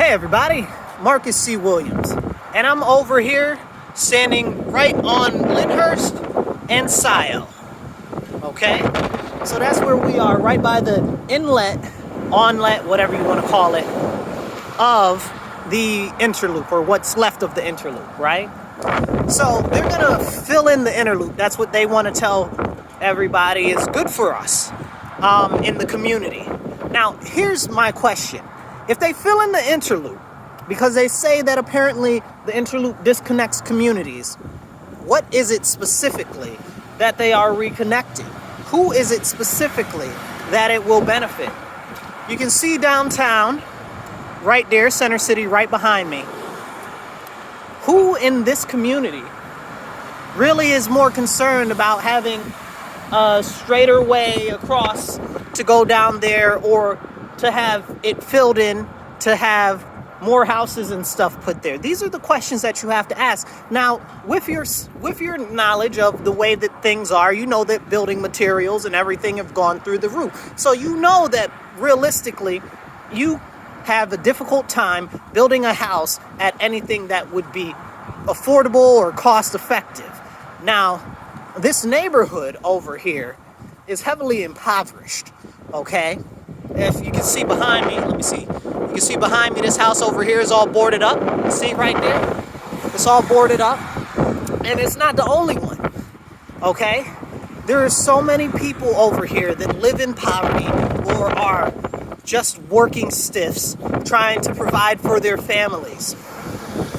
Hey everybody, Marcus C. Williams, and I'm over here standing right on Lyndhurst and Scio. Okay, so that's where we are, right by the inlet, onlet, whatever you want to call it, of the Interloop, or what's left of the Interloop, right? So they're gonna fill in the Interloop. That's what they want to tell everybody is good for us in the community. Now, here's my question. If they fill in the Interloop, because they say that apparently the Interloop disconnects communities, what is it specifically that they are reconnecting? Who is it specifically that it will benefit? You can see downtown, right there, Center City, right behind me. Who in this community really is more concerned about having a straighter way across to go down there, or to have it filled in, to have more houses and stuff put there? These are the questions that you have to ask. Now, with your knowledge of the way that things are, you know that building materials and everything have gone through the roof. So you know that realistically, you have a difficult time building a house at anything that would be affordable or cost effective. Now, this neighborhood over here is heavily impoverished, okay? If you can see behind me, let me see. You can see behind me, this house over here is all boarded up. See right there? It's all boarded up. And it's not the only one, okay? There are so many people over here that live in poverty or are just working stiffs trying to provide for their families.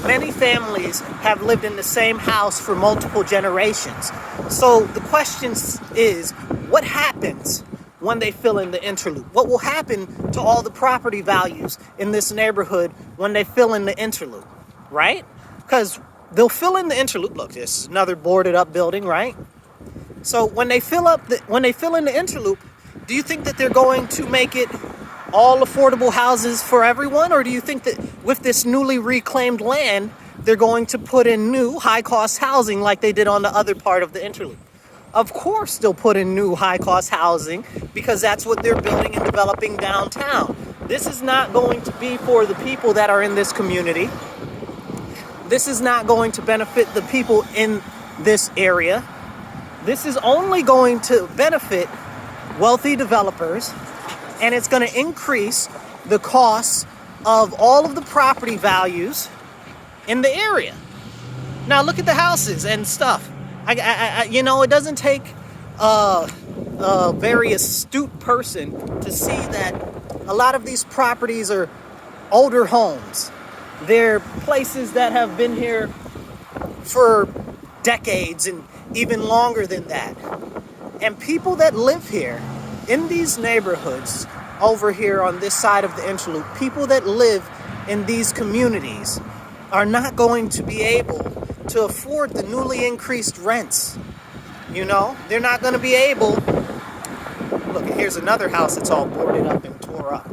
Many families have lived in the same house for multiple generations. So the question is, what happens when they fill in the Interloop? What will happen to all the property values in this neighborhood when they fill in the Interloop, right? Because they'll fill in the Interloop. Look, this is another boarded up building, right? So when they fill in the Interloop, do you think that they're going to make it all affordable houses for everyone? Or do you think that with this newly reclaimed land, they're going to put in new high-cost housing like they did on the other part of the Interloop? Of course they'll put in new high-cost housing, because that's what they're building and developing downtown. This is not going to be for the people that are in this community. This is not going to benefit the people in this area. This is only going to benefit wealthy developers, and it's going to increase the costs of all of the property values in the area. Now look at the houses and stuff. It doesn't take a very astute person to see that a lot of these properties are older homes. They're places that have been here for decades and even longer than that. And people that live here in these neighborhoods over here on this side of the Interloop, people that live in these communities are not going to be able to afford the newly increased rents. You know, they're not going to be able. Look, here's another house that's all boarded up and tore up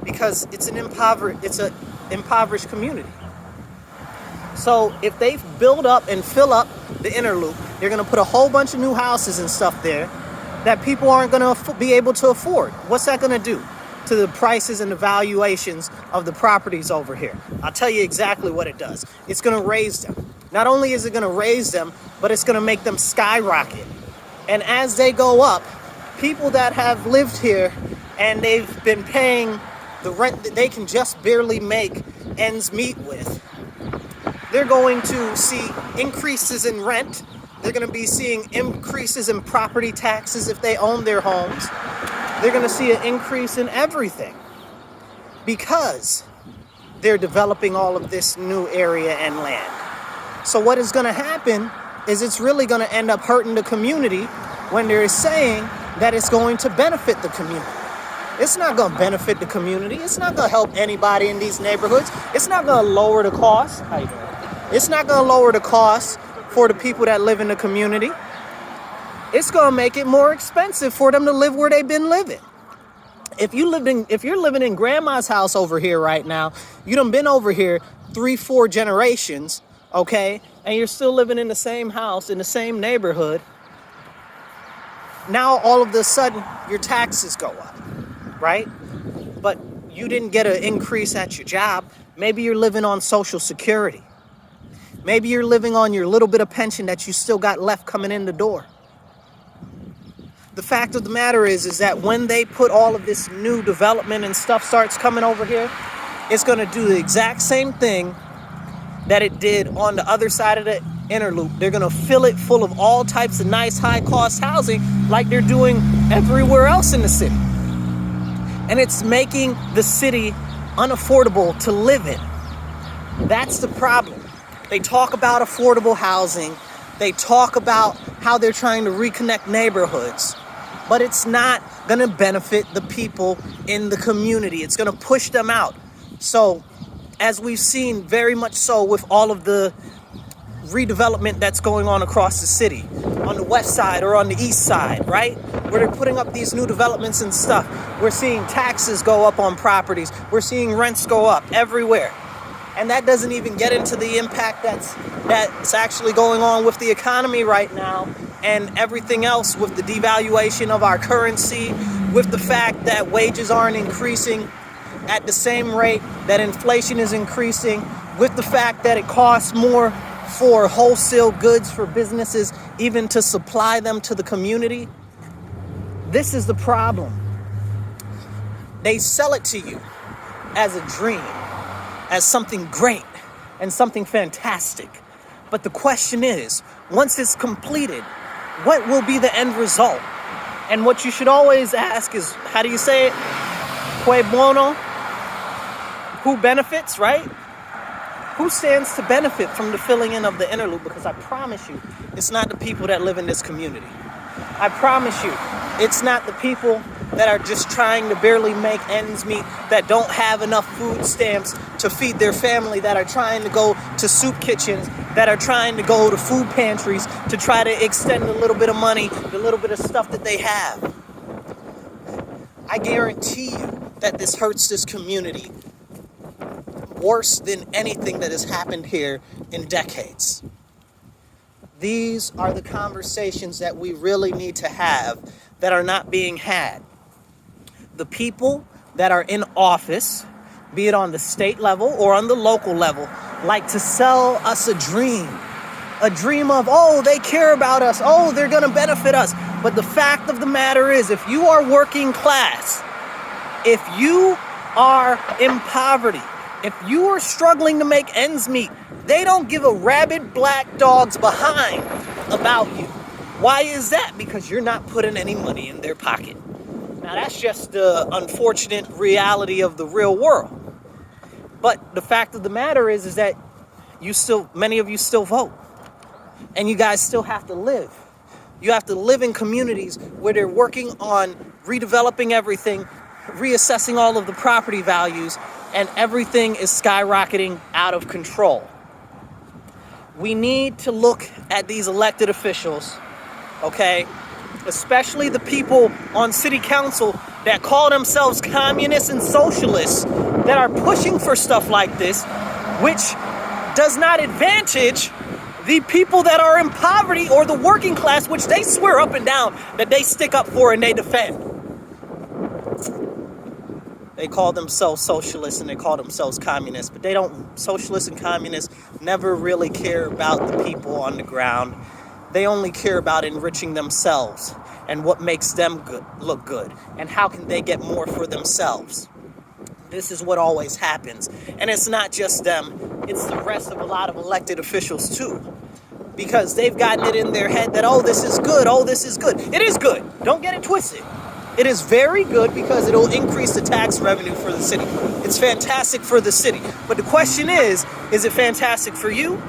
because it's an impoverished community. So if they build up and fill up the Interloop, they're going to put a whole bunch of new houses and stuff there that people aren't going to be able to afford. What's that going to do to the prices and the valuations of the properties over here? I'll tell you exactly what it does. It's going to raise them. Not only is it going to raise them, but it's going to make them skyrocket. And as they go up, people that have lived here and they've been paying the rent that they can just barely make ends meet with, they're going to see increases in rent. They're going to be seeing increases in property taxes if they own their homes. They're going to see an increase in everything because they're developing all of this new area and land. So what is going to happen is it's really going to end up hurting the community when they're saying that it's going to benefit the community. It's not going to benefit the community. It's not going to help anybody in these neighborhoods. It's not going to lower the cost. How you doing? It's not going to lower the cost for the people that live in the community. It's going to make it more expensive for them to live where they've been living. If you're living in grandma's house over here right now, you done been over here 3-4 generations, okay, and you're still living in the same house, in the same neighborhood, now all of a sudden your taxes go up, right? But you didn't get an increase at your job. Maybe you're living on Social Security. Maybe you're living on your little bit of pension that you still got left coming in the door. The fact of the matter is that when they put all of this new development and stuff starts coming over here, it's going to do the exact same thing that it did on the other side of the Interloop. They're going to fill it full of all types of nice high-cost housing like they're doing everywhere else in the city. And it's making the city unaffordable to live in. That's the problem. They talk about affordable housing. They talk about how they're trying to reconnect neighborhoods. But it's not going to benefit the people in the community. It's going to push them out. So, as we've seen very much so with all of the redevelopment that's going on across the city, on the west side or on the east side, right? Where they're putting up these new developments and stuff. We're seeing taxes go up on properties. We're seeing rents go up everywhere. And that doesn't even get into the impact that's actually going on with the economy right now and everything else, with the devaluation of our currency, with the fact that wages aren't increasing at the same rate that inflation is increasing, with the fact that it costs more for wholesale goods for businesses even to supply them to the community. This is the problem. They sell it to you as a dream, as something great and something fantastic. But the question is, once it's completed, what will be the end result? And what you should always ask is, how do you say it? Cui bono? Who benefits, right? Who stands to benefit from the filling in of the Interloop? Because I promise you, it's not the people that live in this community. I promise you, it's not the people that are just trying to barely make ends meet, that don't have enough food stamps to feed their family, that are trying to go to soup kitchens, that are trying to go to food pantries to try to extend a little bit of money, the little bit of stuff that they have. I guarantee you that this hurts this community worse than anything that has happened here in decades. These are the conversations that we really need to have that are not being had. The people that are in office, be it on the state level or on the local level, like to sell us a dream of, oh, they care about us, oh, they're going to benefit us. But the fact of the matter is, if you are working class, if you are in poverty, if you are struggling to make ends meet, they don't give a rabid black dog's behind about you. Why is that? Because you're not putting any money in their pocket. Now, that's just the unfortunate reality of the real world. But the fact of the matter is that many of you still vote. And you guys still have to live. You have to live in communities where they're working on redeveloping everything, reassessing all of the property values, and everything is skyrocketing out of control. We need to look at these elected officials, okay? Especially the people on city council that call themselves communists and socialists, that are pushing for stuff like this, which does not advantage the people that are in poverty or the working class, which they swear up and down that they stick up for and they defend. They call themselves socialists and they call themselves communists, but socialists and communists never really care about the people on the ground. They only care about enriching themselves and what makes them look good, and how can they get more for themselves. This is what always happens. And it's not just them, it's the rest of a lot of elected officials too. Because they've gotten it in their head that, oh, this is good, oh, this is good. It is good. Don't get it twisted. It is very good because it'll increase the tax revenue for the city. It's fantastic for the city. But the question is it fantastic for you?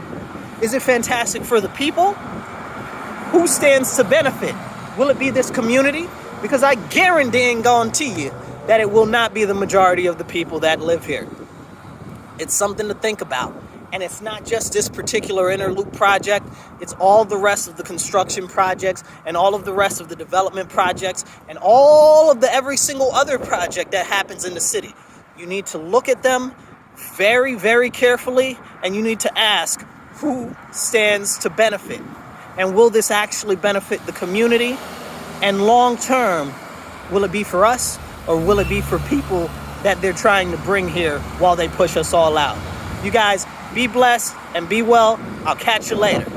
Is it fantastic for the people? Who stands to benefit? Will it be this community? Because I guarantee you that it will not be the majority of the people that live here. It's something to think about. And it's not just this particular Interloop project. It's all the rest of the construction projects and all of the rest of the development projects and all of every single other project that happens in the city. You need to look at them very, very carefully, and you need to ask who stands to benefit. And will this actually benefit the community? And long term, will it be for us, or will it be for people that they're trying to bring here while they push us all out. You guys be blessed and be well. I'll catch you later.